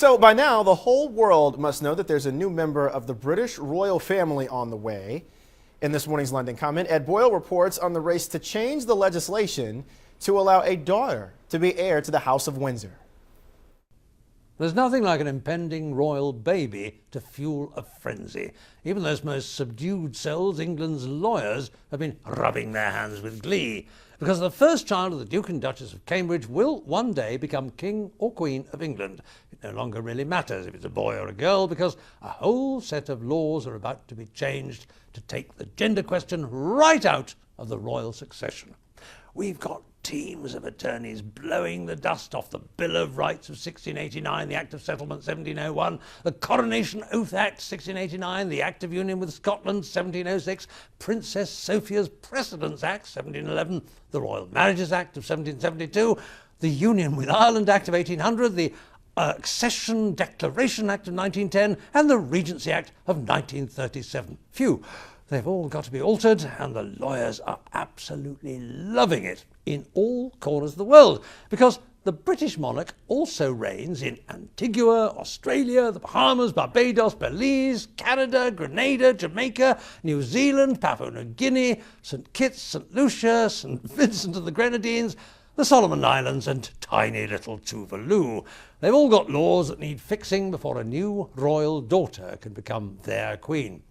So by now, the whole world must know that there's a new member of the British royal family on the way. In this morning's London Comment, Ed Boyle reports on the race to change the legislation to allow a daughter to be heir to the House of Windsor. There's nothing like an impending royal baby to fuel a frenzy. Even those most subdued souls, England's lawyers, have been rubbing their hands with glee, because the first child of the Duke and Duchess of Cambridge will one day become King or Queen of England. It no longer really matters if it's a boy or a girl, because a whole set of laws are about to be changed to take the gender question right out of the royal succession. We've got teams of attorneys blowing the dust off the Bill of Rights of 1689, the Act of Settlement 1701, the Coronation Oath Act 1689, the Act of Union with Scotland 1706, Princess Sophia's Precedence Act 1711, the Royal Marriages Act of 1772, the Union with Ireland Act of 1800, the Accession Declaration Act of 1910, and the Regency Act of 1937. Phew, they've all got to be altered, and the lawyers are absolutely loving it in all corners of the world, because the British monarch also reigns in Antigua, Australia, the Bahamas, Barbados, Belize, Canada, Grenada, Jamaica, New Zealand, Papua New Guinea, St. Kitts, St. Lucia, St. Vincent and the Grenadines, the Solomon Islands, and tiny little Tuvalu. They've all got laws that need fixing before a new royal daughter can become their queen.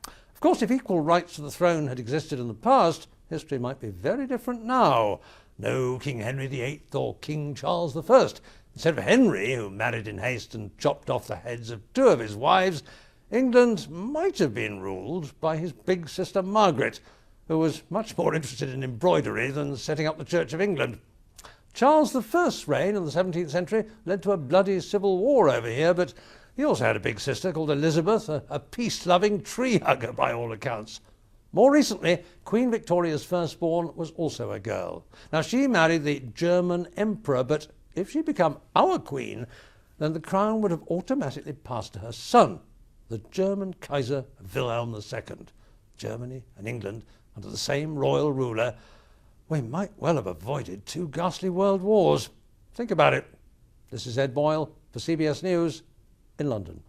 Of course, if equal rights to the throne had existed in the past, history might be very different now. No King Henry VIII or King Charles I. Instead of Henry, who married in haste and chopped off the heads of two of his wives, England might have been ruled by his big sister Margaret, who was much more interested in embroidery than setting up the Church of England. Charles I's reign in the 17th century led to a bloody civil war over here, but he also had a big sister called Elizabeth, a peace-loving tree-hugger by all accounts. More recently, Queen Victoria's firstborn was also a girl. Now, she married the German emperor, but if she'd become our queen, then the crown would have automatically passed to her son, the German Kaiser Wilhelm II. Germany and England, under the same royal ruler, we might well have avoided two ghastly world wars. Think about it. This is Ed Boyle for CBS News in London.